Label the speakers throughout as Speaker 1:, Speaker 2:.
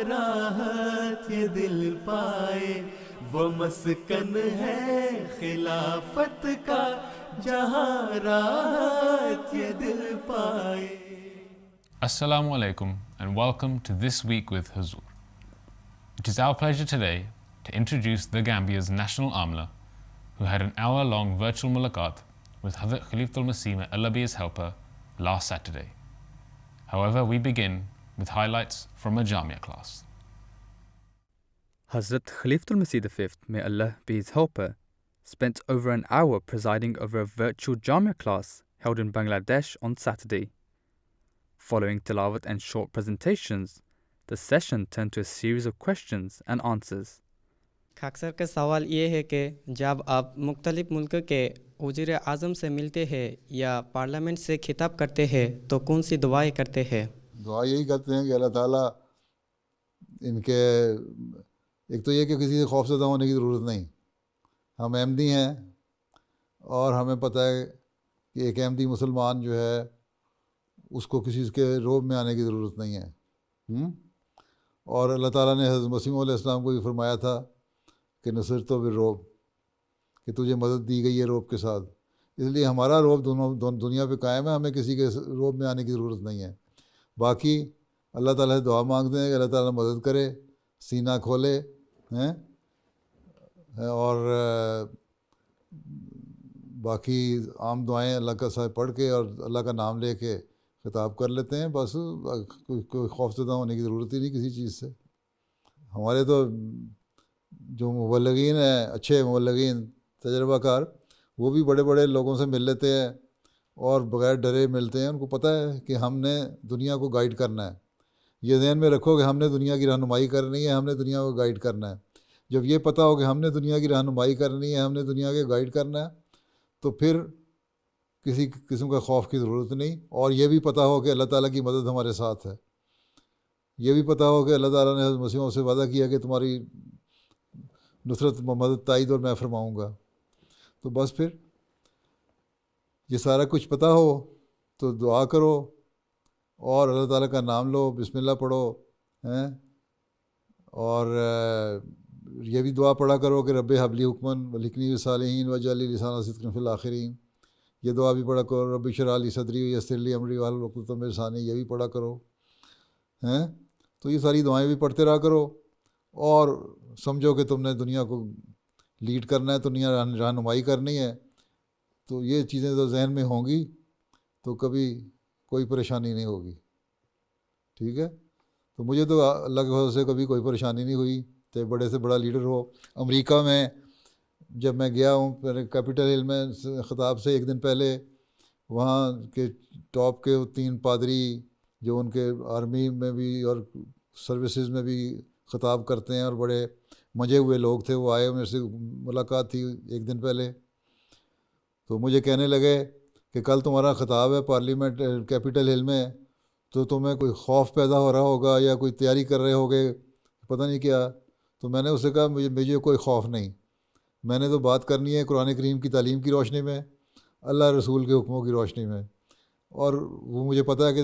Speaker 1: राहत ये दिल पाए, वो मस्कन है खिलाफत का, जहाँ राहत ये दिल पाए.
Speaker 2: Assalamu alaikum and welcome to This Week with Huzur. It is our pleasure today to introduce the Gambia's National Amla, who had an hour-long virtual mulaqat with Hazrat Khalifatul Masih, may Allah be his helper, last Saturday. However, we begin with highlights from a Jamia class.
Speaker 3: Hazrat Khalifatul Masih V, may Allah be his helper, spent over an hour presiding over a virtual Jamia class held in Bangladesh on Saturday. Following tilawat and short presentations, the session turned to a series of questions and answers.
Speaker 4: खाकसर का सवाल ये है कि जब आप मुख्तलिफ मुल्क के वज़ीर आज़म से मिलते हैं या पार्लियामेंट से खिताब करते हैं तो कौन सी दुआएं करते हैं?
Speaker 5: दुआ यही करते हैं कि अल्लाह ताला इनके, एक तो ये कि किसी से खौफज़दा होने की ज़रूरत नहीं, हम अहमदी हैं और हमें पता है कि एक अहमदी मुसलमान जो है उसको किसी के रोब में आने की ज़रूरत नहीं है। और अल्लाह ताला ने हज़रत मसीह मौऊद अलैहिस्सलाम को भी फरमाया था कि नुसरत बिर रोब, कि तुझे मदद दी गई है रोब के साथ, इसलिए हमारा रोब दोनों दुनिया पे कायम है, हमें किसी के रोब में आने की ज़रूरत नहीं है। बाकी अल्लाह ताला से दुआ मांगते हैं कि अल्लाह ताला मदद करे, सीना खोले हैं, और बाकी आम दुआएं अल्लाह का साथ पढ़ के और अल्लाह का नाम ले के खिताब कर लेते हैं, बस कोई खौफज़दा होने की ज़रूरत ही नहीं किसी चीज़ से। हमारे तो जो मुबल्लिगीन हैं, अच्छे मुबल्लिगीन तजर्बाकार, वो भी बड़े बड़े लोगों से मिल लेते हैं और बग़ैर डरे मिलते हैं। उनको पता है कि हमने दुनिया को गाइड करना है, ये ज़हन में रखो कि हमने दुनिया की रहनुमाई करनी है, हमने दुनिया को गाइड करना है। जब ये पता हो कि हमने दुनिया की रहनुमाई करनी है, हमने दुनिया के गाइड करना है, तो फिर किसी किस्म का खौफ की ज़रूरत नहीं। और ये भी पता हो कि अल्लाह ताला की मदद हमारे साथ है, ये भी पता हो कि अल्लाह ताला ने हज़रत मसीह से वादा किया कि तुम्हारी नुसरत मदद ताईद और मैं फरमाऊँगा। तो बस फिर ये सारा कुछ पता हो तो दुआ करो और अल्लाह ताला का नाम लो, बिस्मिल्लाह पढ़ो हैं, और ये भी दुआ पढ़ा करो कि रब्बे हबली हुक्मन वलिकनी सालिहीन वजअली लिसाना सिद्क़िन फिल आखिरीन। ये दुआ भी पढ़ा करो, रब्बी इश्रह ली सदरी यस्सिर ली अमरी वहलुल उक़दतम मिन लिसानी, ये भी पढ़ा करो हैं। तो ये सारी दुआएं भी पढ़ते रहा करो और समझो कि तुमने दुनिया को लीड करना है, दुनिया रहनुमाई करनी है, तो ये चीज़ें तो जहन में होंगी तो कभी कोई परेशानी नहीं होगी। ठीक है, तो मुझे तो अल्लाह के फज़ल से कभी कोई परेशानी नहीं हुई, चाहे बड़े से बड़ा लीडर हो। अमेरिका में जब मैं गया हूँ कैपिटल हिल में ख़िताब से एक दिन पहले, वहाँ के टॉप के 3 पादरी जो उनके आर्मी में भी और सर्विसेज में भी ख़िताब करते हैं और बड़े मजे हुए लोग थे, वो आए, मेरे से मुलाकात थी एक दिन पहले। तो मुझे कहने लगे कि कल तुम्हारा ख़िताब है पार्लियामेंट कैपिटल हिल में, तो तुम्हें कोई खौफ पैदा हो रहा होगा या कोई तैयारी कर रहे होगे, पता नहीं क्या। तो मैंने उससे कहा मुझे कोई खौफ नहीं, मैंने तो बात करनी है कुरान करीम की तालीम की रोशनी में, अल्लाह रसूल के हुक्मों की रोशनी में, और वो मुझे पता है कि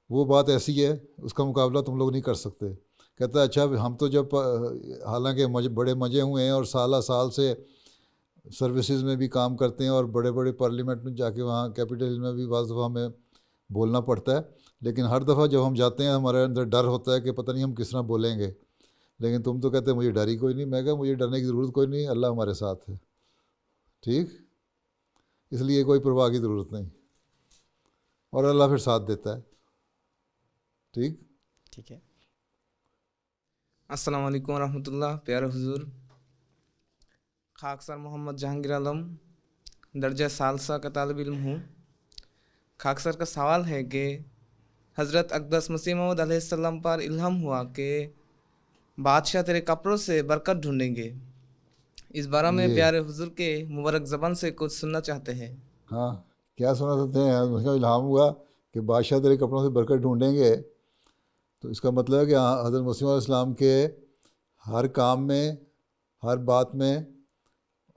Speaker 5: वो बात ऐसी है उसका मुकाबला तुम लोग नहीं कर सकते। कहता है अच्छा, हम तो जब हालांकि बड़े मज़े हुए हैं और साल से सर्विसेज में भी काम करते हैं और बड़े बड़े पार्लियामेंट में जाके वहाँ कैपिटल में भी बाज़ दफ़ा हमें बोलना पड़ता है, लेकिन हर दफ़ा जब हम जाते हैं हमारे अंदर डर होता है कि पता नहीं हम किस तरह बोलेंगे। लेकिन तुम तो कहते मुझे डर ही कोई नहीं। मैं कहा मुझे डरने की ज़रूरत कोई नहीं, अल्लाह हमारे साथ है। ठीक, इसलिए कोई परवाह की ज़रूरत नहीं और अल्लाह फिर साथ देता है। ठीक
Speaker 4: है।
Speaker 6: अस्सलाम वालेकुम रहमतुल्लाह। प्यारे हुजूर, खाकसर मोहम्मद जहांगीर आलम दर्जा सालसा का तालिब इल्म हूँ। खाकसर का सवाल है कि हज़रत अक़दस मसीह मऊद अलैहिस्सलाम पर इल्हाम हुआ कि बादशाह तेरे कपड़ों से बरकत ढूंढेंगे। इस बारे में प्यारे हुजूर के मुबारक ज़बान से कुछ सुनना चाहते हैं।
Speaker 5: हाँ, क्या सुना सकते हैं? उसका इल्हाम हुआ कि बादशाह तेरे कपड़ों से बरकत ढूंढेंगे, तो इसका मतलब है कि हज़रत मसीह अलैहिस्सलाम के हर काम में, हर बात में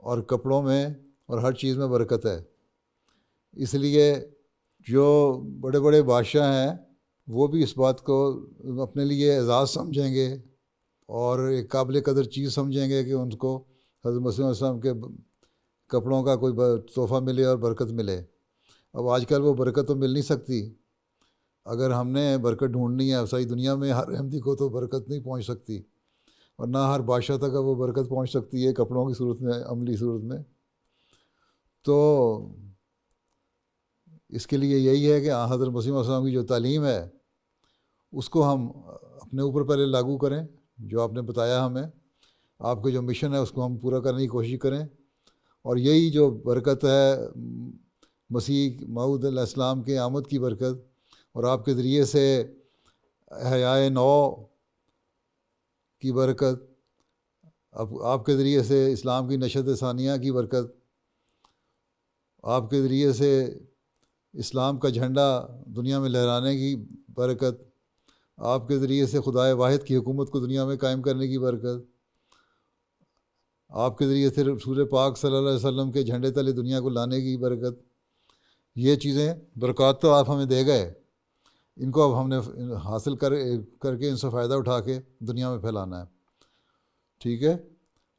Speaker 5: और कपड़ों में और हर चीज़ में बरकत है। इसलिए जो बड़े बड़े बादशाह हैं वो भी इस बात को अपने लिए एजाज़ समझेंगे और एक काबिल कदर चीज़ समझेंगे कि उनको हज़रत मसीह अलैहिस्सलाम के कपड़ों का कोई तोहफ़ा मिले और बरकत मिले। अब आजकल वो बरकत तो मिल नहीं सकती। अगर हमने बरकत ढूंढनी है सारी दुनिया में, हर अहमदी को तो बरकत नहीं पहुंच सकती, और ना हर बादशाह तक वो बरकत पहुंच सकती है कपड़ों की सूरत में, अमली सूरत में। तो इसके लिए यही है कि हज़रत मसीह अलैहिस्सलाम की जो तालीम है उसको हम अपने ऊपर पहले लागू करें, जो आपने बताया हमें, आपके जो मिशन है उसको हम पूरा करने की कोशिश करें। और यही जो बरकत है मसीह मऊद अलैहिस्सलाम के आमद की बरकत, और आपके ज़रिए से हयाए नौ की बरकत, अब आपके ज़रिए से इस्लाम की नशत सानिया की बरकत, आपके ज़रिए से इस्लाम का झंडा दुनिया में लहराने की बरकत, आपके ज़रिए से खुदाए वाहिद की हुकूमत को दुनिया में कायम करने की बरकत, आपके ज़रिए से रसूल पाक सल्लल्लाहु अलैहि वसल्लम के झंडे तले दुनिया को लाने की बरकत। ये चीज़ें बरक़ात तो आप हमें दे गए, इनको अब हमने हासिल करके इनसे फ़ायदा उठा के दुनिया में फैलाना है। ठीक है,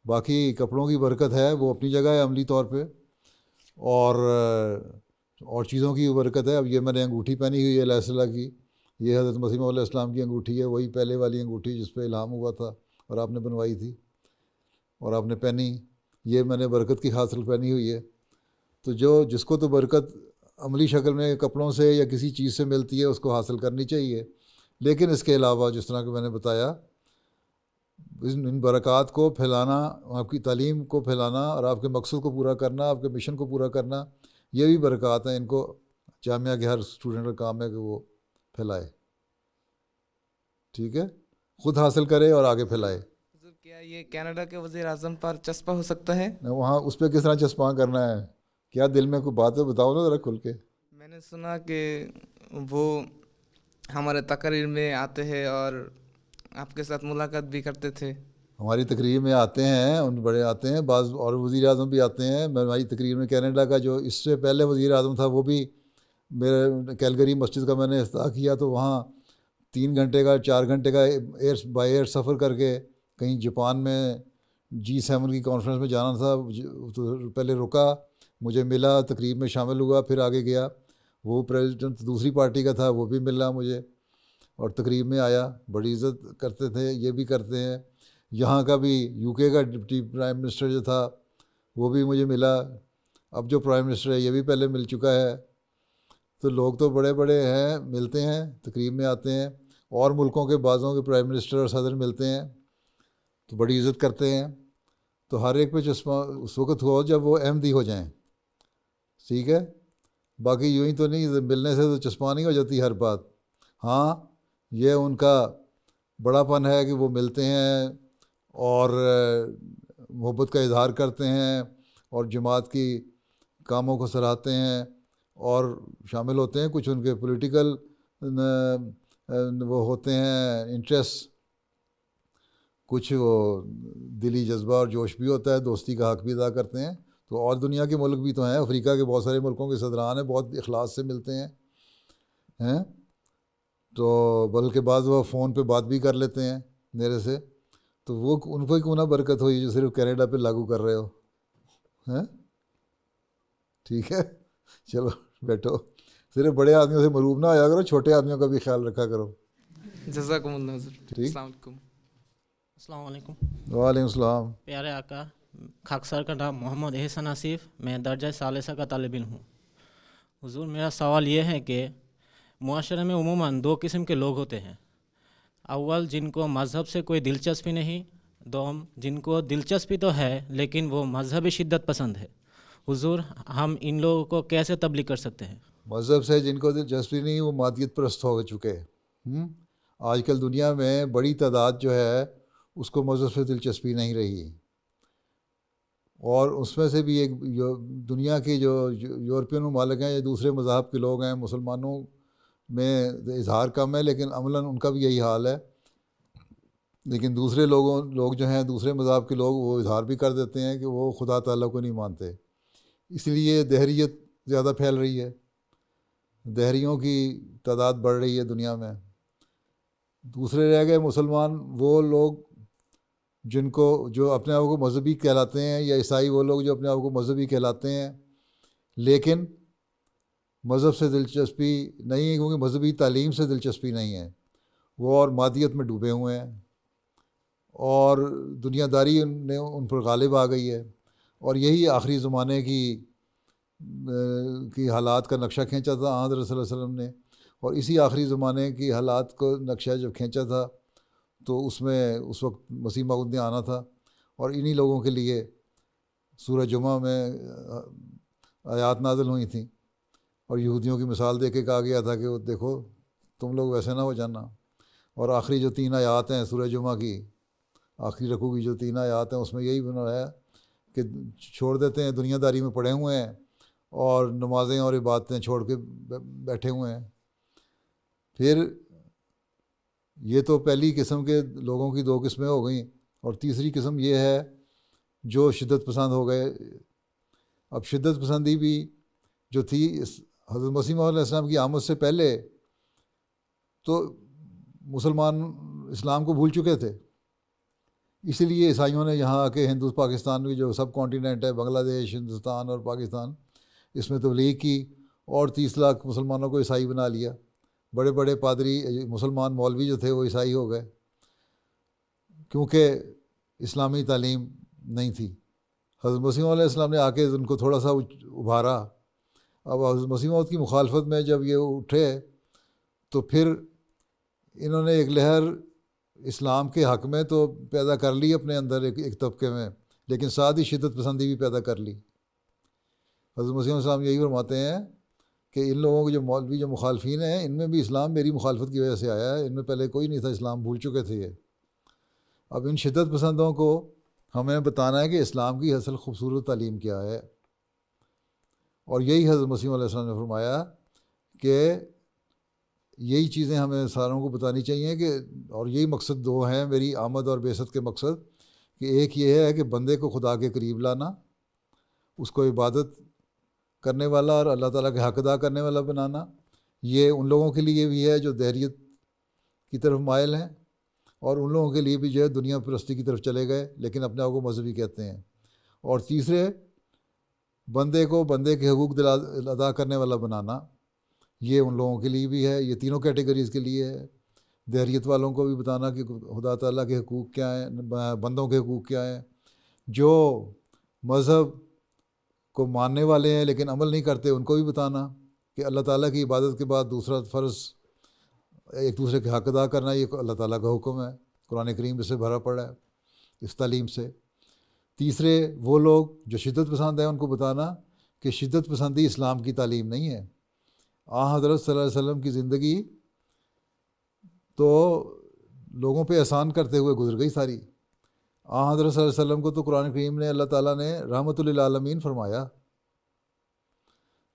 Speaker 5: बाकी कपड़ों की बरकत है वो अपनी जगह है अमली तौर पे, और चीज़ों की बरकत है। अब ये मैंने अंगूठी पहनी हुई है अलैहिस्सलाम की, ये हज़रत मसीह मौद अलैहिस्सलाम की अंगूठी है, वही पहले वाली अंगूठी जिस पे इल्हाम हुआ था और आपने बनवाई थी और आपने पहनी, ये मैंने बरकत की हासिल पहनी हुई है। तो जिसको तो बरकत अमली शक्ल में कपड़ों से या किसी चीज़ से मिलती है उसको हासिल करनी चाहिए, लेकिन इसके अलावा जिस तरह कि मैंने बताया, इन बरक़ात को फैलाना, आपकी तालीम को फैलाना और आपके मकसद को पूरा करना, आपके मिशन को पूरा करना, ये भी बरक़ात हैं। इनको जामिया के हर स्टूडेंट का काम है कि वो फैलाए। ठीक है, ख़ुद हासिल करे और आगे फैलाए।
Speaker 6: क्या ये कनाडा के वज़ीर आज़म पर चस्पा हो सकता है?
Speaker 5: वहाँ उस पर किस तरह चस्पा करना है, क्या दिल में कोई बात है, बताओ ना ज़रा खुल के।
Speaker 6: मैंने सुना कि वो हमारे तकरीर में आते हैं और आपके साथ मुलाकात भी करते थे।
Speaker 5: हमारी तकरीर में आते हैं, उन बड़े आते हैं बाज़, और वज़ीर आज़म भी आते हैं। हमारी तकरीर में कनाडा का जो इससे पहले वज़ीर आज़म था वो भी, मेरे कैलगरी मस्जिद का मैंने इफ्ताह किया तो वहाँ 3 घंटे का 4 घंटे का बाय एयर सफ़र करके कहीं जापान में G7 की कॉन्फ्रेंस में जाना था, तो पहले रुका, मुझे मिला, तकरीब में शामिल हुआ, फिर आगे गया। वो प्रेसिडेंट दूसरी पार्टी का था, वो भी मिला मुझे और तकरीब में आया, बड़ी इज़्ज़त करते थे, ये भी करते हैं। यहाँ का भी UK का डिप्टी प्राइम मिनिस्टर जो था वो भी मुझे मिला, अब जो प्राइम मिनिस्टर है ये भी पहले मिल चुका है। तो लोग तो बड़े बड़े हैं, मिलते हैं, तकरीब में आते हैं, और मुल्कों के बाज़ों के प्राइम मिनिस्टर और सदर मिलते हैं तो बड़ी इज़्ज़त करते हैं। तो हर एक पे चश्मा उस वक़्त हो जब वो अहमदी हो जाएं, ठीक है, बाकी यूँ ही तो नहीं, मिलने से तो चश्मा नहीं हो जाती हर बात। हाँ, ये उनका बड़ापन है कि वो मिलते हैं और मोहब्बत का इजहार करते हैं और जमात की कामों को सराहते हैं और शामिल होते हैं। कुछ उनके पॉलिटिकल वो होते हैं इंटरेस्ट, कुछ वो दिली जज्बा और जोश भी होता है, दोस्ती का हक़ भी अदा करते हैं। तो और दुनिया के मुल्क भी तो हैं, अफ्रीका के बहुत सारे मुल्कों के सदरान हैं, बहुत इखलास से मिलते हैं तो बल्कि बाद वो फ़ोन पे बात भी कर लेते हैं मेरे से। तो वो उनको ही क्यों ना बरकत हुई जो सिर्फ कनाडा पे लागू कर रहे हो, हैं? ठीक है, चलो बैठो, सिर्फ बड़े आदमियों से मरूब ना आया करो, छोटे आदमियों का भी ख्याल रखा करो।
Speaker 6: जज़ाकुमुल्लाह हुज़ूर।
Speaker 5: ठीक,
Speaker 6: अस्सलाम वालेकुम।
Speaker 7: अस्सलाम वालेकुम।
Speaker 5: वालेकुम सलाम।
Speaker 7: प्यारे आका, खाकसर का नाम मोहम्मद एहसन आसिफ, मैं दर्जा सालिसा का तालिब इल्म हूँ। हुजूर, मेरा सवाल ये है कि मुआशरे में उमूमन 2 किस्म के लोग होते हैं। अव्वल, जिनको मज़हब से कोई दिलचस्पी नहीं, दोम जिनको दिलचस्पी तो है लेकिन वो मज़हबी शिद्दत पसंद है। हुजूर, हम इन लोगों को कैसे तब्लीग कर सकते हैं?
Speaker 5: मज़हब से जिनको दिलचस्पी नहीं, वो मादियत परस्त हो चुके। आजकल दुनिया में बड़ी तादाद जो है उसको मज़हब से दिलचस्पी नहीं रही, और उसमें से भी एक दुनिया के जो यूरोपियन ममालिक हैं या दूसरे मज़हब के लोग हैं, मुसलमानों में इजहार कम है लेकिन अमलन उनका भी यही हाल है। लेकिन दूसरे लोग जो हैं, दूसरे मज़हब के लोग, वो इजहार भी कर देते हैं कि वो खुदा ताला को नहीं मानते, इसलिए दहरियत ज़्यादा फैल रही है। दहरियों की तादाद बढ़ रही है दुनिया में। दूसरे रह गए मुसलमान, वो लोग जो अपने आप को मजहबी कहलाते हैं, या ईसाई वो लोग जो अपने आप को मजहबी कहलाते हैं लेकिन मज़हब से दिलचस्पी नहीं है, क्योंकि मजहबी तालीम से दिलचस्पी नहीं है, वो और मादियत में डूबे हुए हैं और दुनियादारी ने उन पर गालिब आ गई है। और यही आखिरी ज़माने की हालात का नक्शा खींचा था हज़रत सल्लल्लाहु अलैहि वसल्लम ने। और इसी आखिरी ज़माने की हालात को नक्शा जब खींचा था तो उसमें उस वक्त मसीह मऊद ने आना था, और इन्हीं लोगों के लिए सूरह जुमा में आयात नाज़िल हुई थी और यहूदियों की मिसाल दे के कहा गया था कि वो देखो तुम लोग वैसे ना हो जाना। और आखिरी जो 3 आयात हैं सूरह जुमा की, आखिरी रकू की जो 3 आयात हैं, उसमें यही बनाया कि छोड़ देते हैं, दुनियादारी में पड़े हुए हैं और नमाज़ें और इबादतें छोड़ के बैठे हुए हैं। फिर ये तो पहली किस्म के लोगों की 2 किस्में हो गई, और तीसरी किस्म ये है जो शिद्दत पसंद हो गए। अब शिद्दत पसंदी भी जो थी हज़रत मसीह मौऊद अलैहिस्सलाम की आमद से पहले, तो मुसलमान इस्लाम को भूल चुके थे, इसीलिए ईसाइयों ने यहाँ आके पाकिस्तान की जो सब कॉन्टिनेंट है, बांग्लादेश, हिंदुस्तान और पाकिस्तान, इसमें तबलीग की और 30 लाख मुसलमानों को ईसाई बना लिया। बड़े बड़े पादरी मुसलमान मौलवी जो थे वो ईसाई हो गए, क्योंकि इस्लामी तालीम नहीं थी। हज़रत मसीह मौऊद अलैहिस्सलाम ने आके उनको थोड़ा सा उभारा। अब हज़रत मसीह मौऊद की मुखालफत में जब ये उठे तो फिर इन्होंने एक लहर इस्लाम के हक़ में तो पैदा कर ली अपने अंदर एक तबके में, लेकिन साथ ही शिद्दत पसंदी भी पैदा कर ली। हज़रत मसीह मौऊद अलैहिस्सलाम यही फरमाते हैं कि इन लोगों के जो मौलवी जो मुखालफिन हैं, इनमें भी इस्लाम मेरी मुखालफत की वजह से आया है, इनमें पहले कोई नहीं था, इस्लाम भूल चुके थे ये। अब इन शिद्दत पसंदों को हमें बताना है कि इस्लाम की असल खूबसूरत तालीम क्या है, और यही हज़रत मसीह मौऊद अलैहिस्सलाम ने फरमाया कि यही चीज़ें हमें सारों को बतानी चाहिए कि, और यही मकसद 2 हैं मेरी आमद और बेसत के मकसद, कि एक ये है कि बंदे को खुदा के करीब लाना, उसको इबादत करने वाला और अल्लाह ताला के हक़ अदा करने वाला बनाना। ये उन लोगों के लिए भी है जो दहरियत की तरफ मायल हैं, और उन लोगों के लिए भी जो है दुनिया परस्ती की तरफ चले गए लेकिन अपने आप को मजहबी कहते हैं। और तीसरे, बंदे को बंदे के हकूक़ अदा करने वाला बनाना, ये उन लोगों के लिए भी है। ये तीनों कैटेगरीज़ के लिए है। दहरियत वालों को भी बताना कि खुदा ताला के हकूक़ क्या हैं, बंदों के हकूक़ क्या हैं। जो मज़हब को मानने वाले हैं लेकिन अमल नहीं करते, उनको भी बताना कि अल्लाह ताला की इबादत के बाद दूसरा फ़र्ज़ एक दूसरे के हक़ अदा करना, ये अल्लाह ताला का हुक्म है। कुरान करीम इससे भरा पड़ा है, इस तालीम से। तीसरे, वो लोग जो शिद्दत पसंद है, उनको बताना कि शिद्दत पसंदी इस्लाम की तालीम नहीं है। हज़रत सल्लल्लाहु अलैहि वसल्लम की ज़िंदगी तो लोगों पे एहसान करते हुए गुजर गई सारी। हज़रत सल्लल्लाहु अलैहि वसल्लम को तो कुरान करीम ने अल्लाह ताला ने रहमतुल लिल आलमीन फरमाया।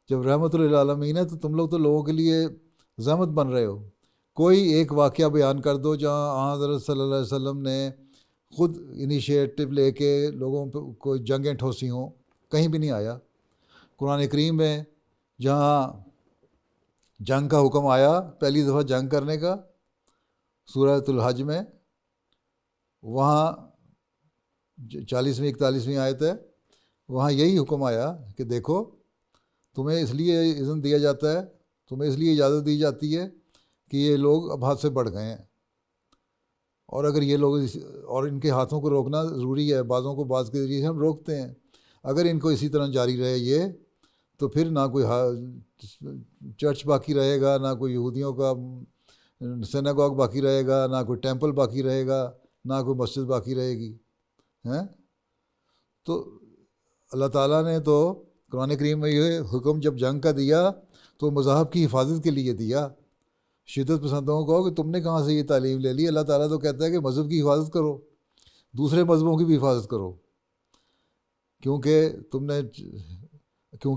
Speaker 5: जब रहमतुल लिल आलमीन है तो तुम लोग तो लोगों के लिए ज़हमत बन रहे हो। कोई एक वाक़या बयान कर दो जहाँ हज़रत सल्लल्लाहु अलैहि वसल्लम ने ख़ुद इनिशिएटिव लेके लोगों पे कोई जंगें ठोसी हों, कहीं भी नहीं आया। कुरान करीम में जहाँ जंग का हुक्म आया, पहली दफ़ा जंग करने का, सूरह हज में, वहाँ 40वीं 41वीं आयत है, वहाँ यही हुक्म आया कि देखो तुम्हें इसलिए इज़्न दिया जाता है, तुम्हें इसलिए इजाज़त दी जाती है कि ये लोग अब हाथ से बढ़ गए हैं, और अगर ये लोग और इनके हाथों को रोकना ज़रूरी है, बाज़ों को बाज़ के ज़रिए हम रोकते हैं। अगर इनको इसी तरह जारी रहे ये, तो फिर ना कोई चर्च बाकी रहेगा, ना कोई यहूदियों का सिनेगॉग बाकी रहेगा, ना कोई टेंपल बाकी रहेगा, ना कोई मस्जिद बाकी रहेगी, हैं। तो अल्लाह ताला ने तो कुरान करीम में ये हुक्म जब जंग का दिया तो मज़हब की हिफाजत के लिए दिया। शिद्दत पसंदों को कि तुमने कहाँ से ये तालीम ले ली। अल्लाह ताला तो कहता है कि मज़हब की हिफाजत करो, दूसरे मज़हबों की भी हिफाजत करो, क्योंकि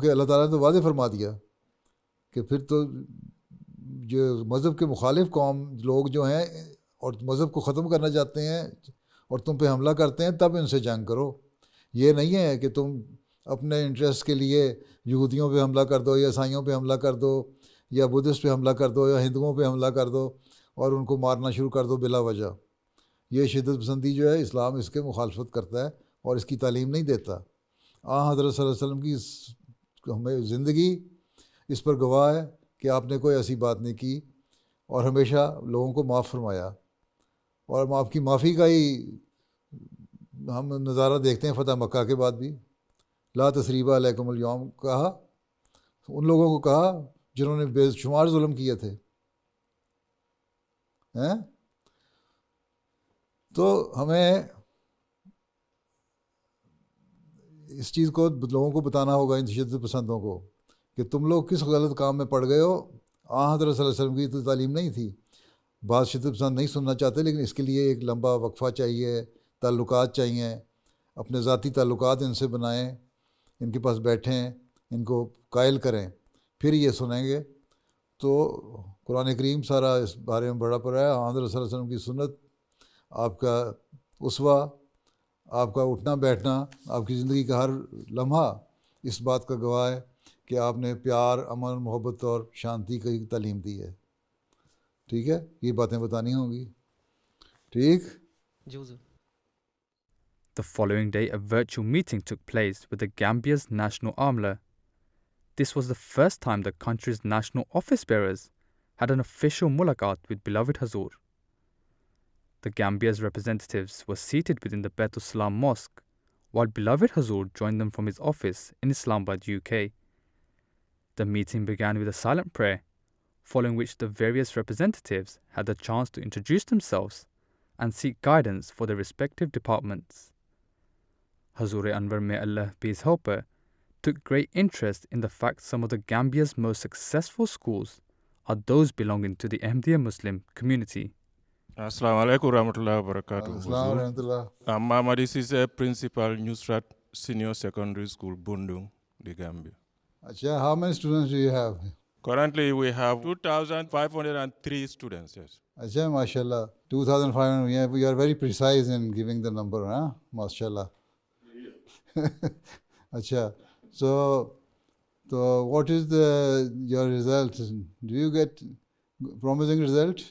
Speaker 5: अल्लाह ताला ने तो वाज़े फरमा दिया कि फिर तो जो मज़हब के मुखालिफ कौम लोग जो हैं और मज़हब को ख़त्म करना चाहते हैं और तुम पे हमला करते हैं, तब इनसे जंग करो। ये नहीं है कि तुम अपने इंटरेस्ट के लिए यहूदियों पे हमला कर दो या ईसाइयों पे हमला कर दो या बुद्धिस्ट पे हमला कर दो या हिंदुओं पे हमला कर दो और उनको मारना शुरू कर दो बिला वजह। ये शिद्दत पसंदी जो है, इस्लाम इसके मुखालफत करता है और इसकी तालीम नहीं देता। हज़रत सल्लल्लाहु अलैहि वसल्लम की हमें ज़िंदगी इस पर गवाह है कि आपने कोई ऐसी बात नहीं की और हमेशा लोगों को माफ़ फरमाया। और आपकी माफ़ी का ही हम नज़ारा देखते हैं फ़तह मक्का के बाद भी। ला तसरीबा अलैकुमुल यौम कहा उन लोगों को कहा जिन्होंने बेशुमार जुल्म किए थे, हैं? तो हमें इस चीज़ को लोगों को बताना होगा, इन शिद्दत पसंदों को, कि तुम लोग किस गलत काम में पड़ गए हो। हज़रत सल्लल्लाहु अलैहि वसल्लम की तो तालीम नहीं थी। बात शिद्दत पसंद नहीं सुनना चाहते, लेकिन इसके लिए एक लंबा वक्फ़ा चाहिए, ताल्लुकात चाहिए, अपने ज़ाती ताल्लुकात इनसे बनाएं, इनके पास बैठें, इनको कायल करें, फिर ये सुनेंगे। तो कुरान करीम सारा इस बारे में बड़ा पड़ा है। हज़रत सल्लल्लाहु अलैहि वसल्लम की सुन्नत, आपका उसवा, आपका उठना बैठना, आपकी ज़िंदगी का हर लम्हा इस बात का गवाह है कि आपने प्यार, अमन, मोहब्बत और शांति की तालीम दी है। ठीक है, ये बातें बतानी होंगी। ठीक।
Speaker 4: जी हुजूर।
Speaker 3: The following day, a virtual meeting took place with the Gambia's national Amla. This was the first time the country's national office bearers had an official mulaqat with beloved Hazur. The Gambia's representatives were seated within the Baitul Salam Mosque, while beloved Hazur joined them from his office in Islamabad, UK. The meeting began with a silent prayer, following which the various representatives had the chance to introduce themselves and seek guidance for their respective departments. Hazur Anwar, may Allah be his helper, took great interest in the fact some of the Gambia's most successful schools are those belonging to the Ahmadiyya Muslim community.
Speaker 8: Assalamu alaikum warahmatullahi wabarakatuh.
Speaker 5: Assalamu warahmatullah.
Speaker 8: I'm Mamadi Sise, Principal Nusrat Senior Secondary School, Bundung, the Gambia.
Speaker 5: Achha, how many students do you have?
Speaker 8: Currently, we have 2,503 students, yes.
Speaker 5: Achha, mashallah. 2,500, yeah, you are very precise in giving the number, huh? Mashallah. Achha, so what is your result? Do you get promising result?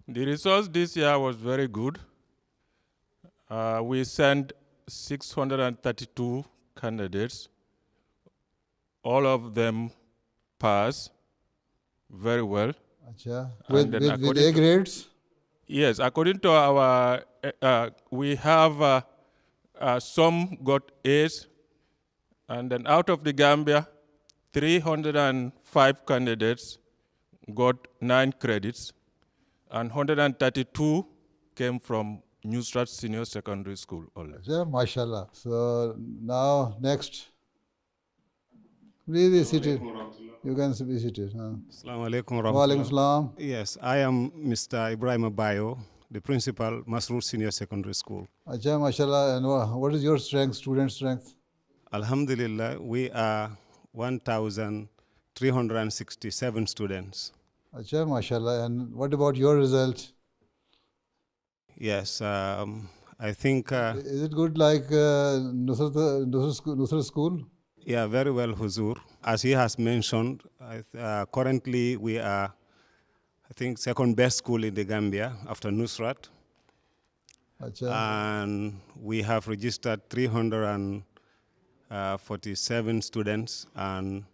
Speaker 8: The results this year was very good. We sent 632 candidates. All of them passed very well.
Speaker 5: Achha, with A grades?
Speaker 8: Yes, according to our, we have some got A's, and then out of the Gambia, 305 candidates got 9 credits, and 132 came from Nusrat Senior Secondary School only.
Speaker 5: Achha, mashallah. So now next. Please be seated. You can be seated.
Speaker 9: Assalamu alaikum
Speaker 5: Wa alaikum salam.
Speaker 9: Yes, I am Mr. Ibrahim Abayo, the principal, Masroor Senior Secondary School.
Speaker 5: Achha, mashallah. And what is your strength, student strength?
Speaker 9: Alhamdulillah, we are 1,367 students.
Speaker 5: Achha, mashallah. And what about your result?
Speaker 9: Yes, I think...
Speaker 5: is it good like Nusrat School?
Speaker 9: Yeah, very well, Huzur. As he has mentioned, currently we are, I think, second best school in the Gambia after Nusrat.
Speaker 5: Achha.
Speaker 9: And we have registered 347 students, and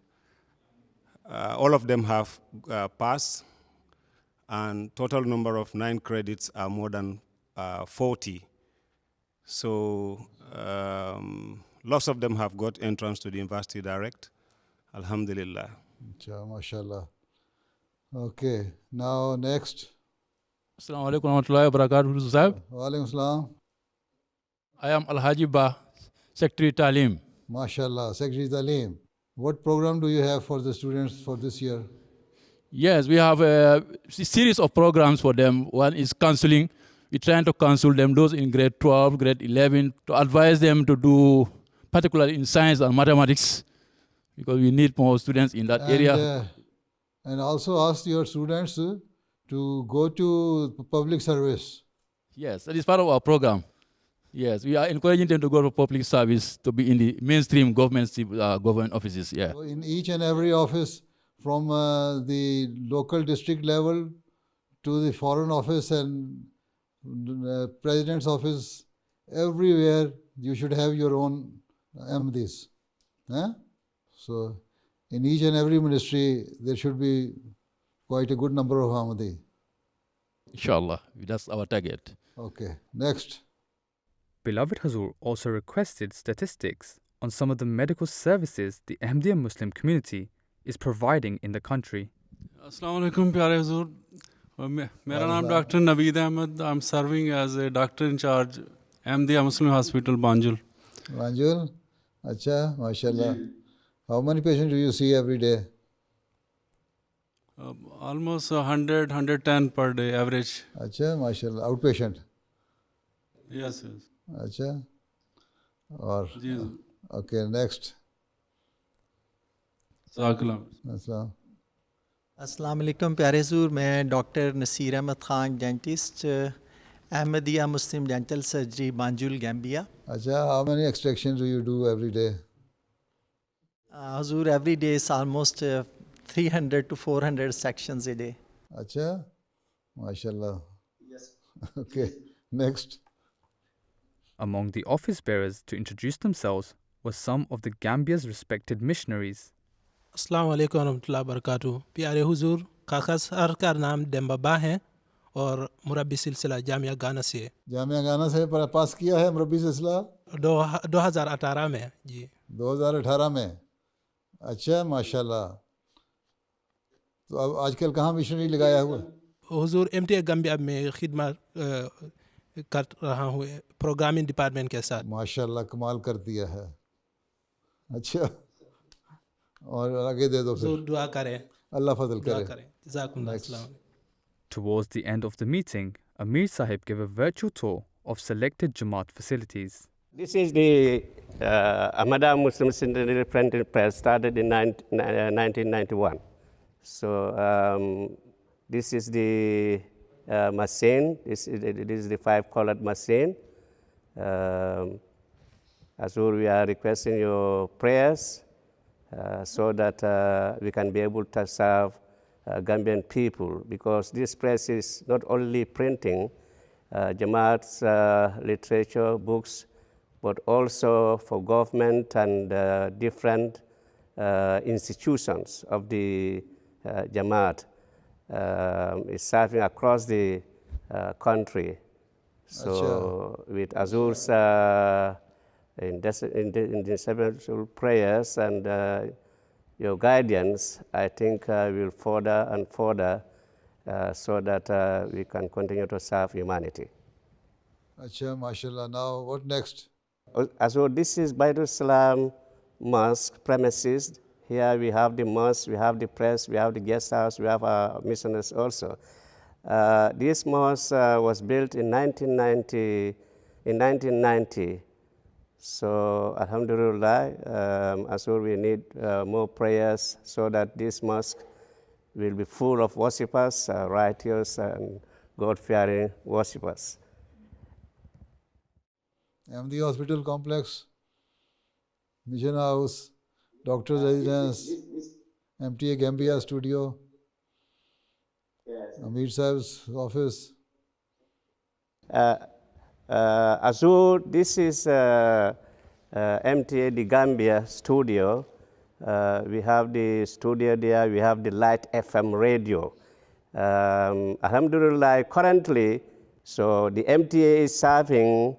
Speaker 9: all of them have passed, and total number of 9 credits are more than 40. So lots of them have got entrance to the university direct. Alhamdulillah.
Speaker 5: Achha, mashallah. Okay, now next.
Speaker 10: Assalamu alaikum warahmatullahi wabarakatuh, Sahib.
Speaker 5: Wa alaikum salam.
Speaker 10: I am Alhaji Ba, Secretary Talim.
Speaker 5: Mashallah, Secretary Talim. What program do you have for the students for this year?
Speaker 10: Yes, we have a series of programs for them. One is counseling. We're trying to counsel them, those in grade 12, grade 11, to advise them to do, particularly in science and mathematics, because we need more students in that area.
Speaker 5: And also ask your students to go to public service.
Speaker 10: Yes, that is part of our program. Yes, we are encouraging them to go to public service, to be in the mainstream government offices. Yeah.
Speaker 5: So in each and every office, from the local district level to the foreign office and president's office, everywhere you should have your own Ahmadis. So in each and every ministry there should be quite a good number of Ahmadi.
Speaker 10: Inshallah, that's our target.
Speaker 5: Okay, next.
Speaker 3: Beloved Hazur also requested statistics on some of the medical services the Ahmadiyya Muslim community is providing in the country.
Speaker 11: Assalamu alaikum, Pyare Hazur. मेरा नाम doctor Naveed Ahmed. I'm serving as a doctor in charge Ahmadiyya Muslim Hospital, Banjul.
Speaker 5: Banjul? Acha, mashallah. How many patients do you see every day?
Speaker 11: Almost 100, 110 per day average.
Speaker 5: Acha, mashallah. Outpatient?
Speaker 11: Yes, yes.
Speaker 5: Acha. Or,
Speaker 11: Yes.
Speaker 5: okay, next.
Speaker 11: Assalamu
Speaker 5: Assalam.
Speaker 12: अस्सलाम वालेकुम प्यारे हुजूर, मैं doctor Naseer Ahmad Khan dentist Ahmadiyya Muslim dental surgery Banjul Gambia.
Speaker 5: Acha, how many extractions do you do every day?
Speaker 12: Hazur every day is almost 300 to 400 sections a day.
Speaker 5: Acha, mashallah. Yes. Okay, next.
Speaker 3: Among the office bearers to introduce themselves were some of the Gambia's respected missionaries.
Speaker 13: अस्सलाम वालेकुम रहमतुल्लाहि बरकातुहू. प्यारे हुजूर, काका sir का नाम डेम्बाबा है और मुरब्बी सिलसिला जामिया गाना से है.
Speaker 5: जामिया गाना से पास किया है मुरब्बी सिलसिला
Speaker 13: 2018 में जी.
Speaker 5: 2018 में. अच्छा, माशाल्लाह. तो अब आजकल कहाँ मिशनरी लगाया हुआ?
Speaker 13: हुजूर MTA गम्बिया में खिदमत कर रहा हूँ प्रोग्रामिंग डिपार्टमेंट के साथ.
Speaker 5: माशाल्लाह, कमाल कर दिया है. अच्छा, और आगे दे दो फिर.
Speaker 13: दुआ करें.
Speaker 5: अल्लाह फजल करे.
Speaker 13: जज़ाकुमुल्लाह. अस्सलाम वालेकुम.
Speaker 3: Towards the end of the meeting, Amir Sahib gave a virtual tour of selected Jamaat facilities.
Speaker 14: This is the Ahmadiyya Muslim Centenary Printing Press, started in 1991. So this is the machine. This is the 5-colored machine. Azur, we are requesting your prayers so that we can be able to serve Gambian people, because this press is not only printing Jamaat's literature, books, but also for government and different institutions of the Jamaat. Is serving across the country. So with Azur's indispensable prayers and your guidance, I think we'll further and further so that we can continue to serve humanity.
Speaker 5: Acha, mashallah. Now, what next?
Speaker 14: So this is Baitul Salam Mosque premises. Here we have the mosque, we have the press, we have the guest house, we have our missionaries also. This mosque was built in 1990. So, alhamdulillah, Azur, we need more prayers so that this mosque will be full of worshippers, righteous and God-fearing worshippers.
Speaker 5: MD Hospital Complex, Mission House, Doctor's Residence, MTA Gambia Studio, Amir Sahib's office.
Speaker 14: Azur, this is MTA the Gambia studio. We have the studio there, we have the Light FM radio. Alhamdulillah, currently, so the MTA is serving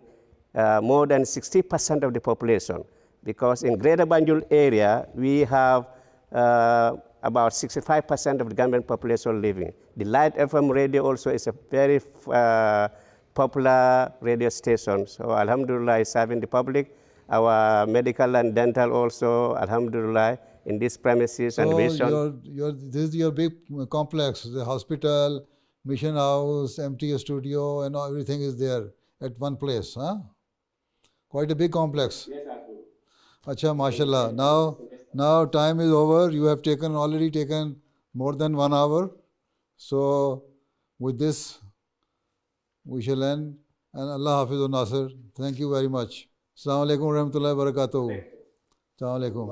Speaker 14: more than 60% of the population, because in Greater Banjul area, we have about 65% of the Gambian population living. The Light FM radio also is a very popular radio station. So alhamdulillah is serving the public. Our medical and dental also, alhamdulillah, in this premises and vision.
Speaker 5: This is your big complex, the hospital, mission house, MTA studio, and everything is there at one place, huh? Quite a big complex.
Speaker 14: Yes,
Speaker 5: Acha, mashallah. Now time is over. You have already taken more than 1 hour. So with this, we shall end. And Allah Hafizun Nasir. Thank you very much. Assalamu alaikum wa rahmatullahi wa barakatuh. Assalamu alaikum.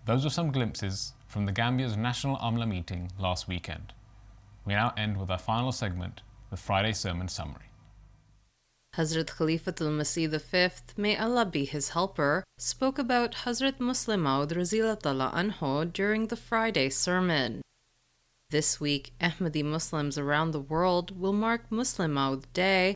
Speaker 2: Those were some glimpses from the Gambia's National Amla meeting last weekend. We now end with our final segment, the Friday Sermon Summary.
Speaker 15: Hazrat Khalifatul Masih V, may Allah be his helper, spoke about Hazrat Muslim Maud Razilatullah Anhu during the Friday sermon. This week, Ahmadi Muslims around the world will mark Muslim Maud Day,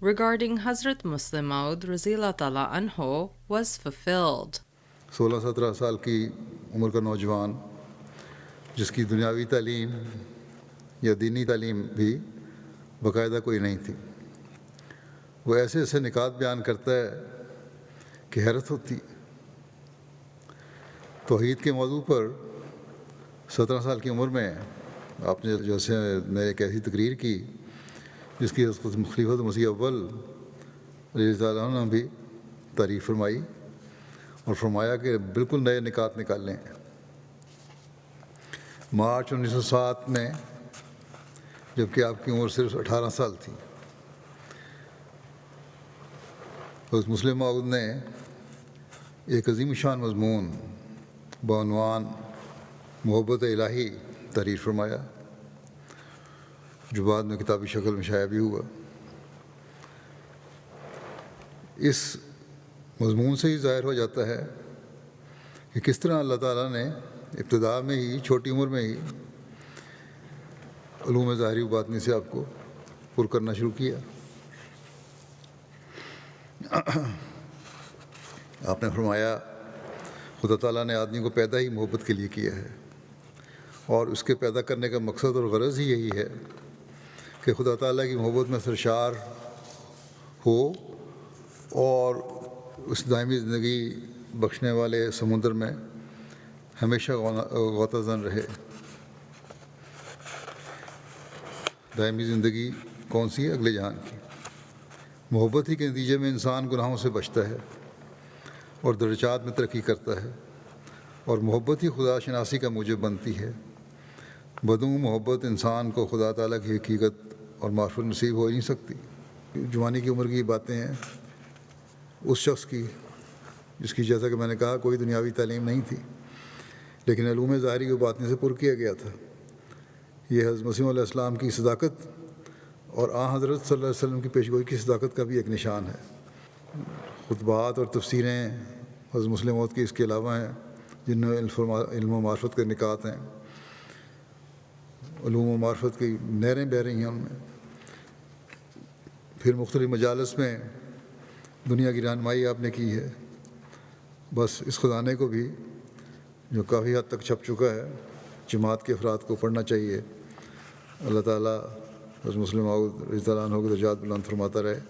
Speaker 15: regarding Hazrat Muslim Maud Razilatullah Anhu was fulfilled.
Speaker 5: 16-17 साल की उम्र का नौजवान जिसकी दुनियावी तालीम या दीनी तालीम भी बाकायदा कोई नहीं थी, वो ऐसे ऐसे निकात बयान करता है कि हैरत होती। तौहीद के मौजू पर 17 साल की उम्र में आपने जैसे मैं एक ऐसी तकरीर की जिसकी खलीफत मसीह अव्वल रज़ियल्लाहु अन्हु ने भी तारीफ़ फरमाई और फरमाया कि बिल्कुल नए निकात निकालें। मार्च 1907 में जबकि आपकी उम्र सिर्फ 18 साल थी, उस मुस्लिम मौद ने एक अजीम शान मज़मून बउनवान मोहब्बत इलाही तारीफ़ फरमाया, जो बाद में किताबी शक्ल में शाया भी हुआ। इस मज़मून से ही ज़ाहिर हो जाता है कि किस तरह अल्लाह ताला ने इब्तिदा में ही छोटी उम्र में ही उलूम ज़ाहिरी व बातिनी से आपको पुर करना शुरू किया। आपने फरमाया खुदा ताला ने आदमी को पैदा ही मोहब्बत के लिए किया है और उसके पैदा करने का मकसद और गरज़ ही यही है कि खुदा ताला की मोहब्बत में सरशार हो और उस दायमी ज़िंदगी बख्शने वाले समुंदर में हमेशा गौताज़न रहे। दायमी ज़िंदगी कौन सी है? अगले जहान की। मोहब्बत ही के नतीजे में इंसान गुनाहों से बचता है और दर्जात में तरक्की करता है और मोहब्बत ही खुदा शनासी का मूजब बनती है। बदूं मोहब्बत इंसान को खुदा ताला की हकीकत और मार्फत नसीब हो ही नहीं सकती। जवानी की उम्र की बातें हैं उस शख्स की जिसकी, जैसा कि मैंने कहा, कोई दुनियावी तालीम नहीं थी लेकिन उलूम ज़ाहिरी की बातों से पुर किया गया था। ये हज़रत मसीह मौऊद अलैहिस्सलाम की सदाकत और हज़रत सल्लल्लाहु अलैहि वसल्लम की पेशगोई की सदाकत का भी एक निशान है। खुतबात और तफसीरें हज़रत मुस्लिम मौऊद की इसके अलावा हैं जिनमें इल्म व मार्फत के निकात हैं, उलूम व मार्फत की नहरें बह रही हैं उनमें। फिर मुख्तलिफ मजालिस में दुनिया की रहनुमाई आपने की है। बस इस ख़जाने को भी जो काफ़ी हद तक छप चुका है जमात के अफराद को पढ़ना चाहिए। अल्लाह ताला हज़रत मुस्लिम मौऊद रज़ियल्लाहु अन्हु को दर्जात बुलंद फरमाता रहे।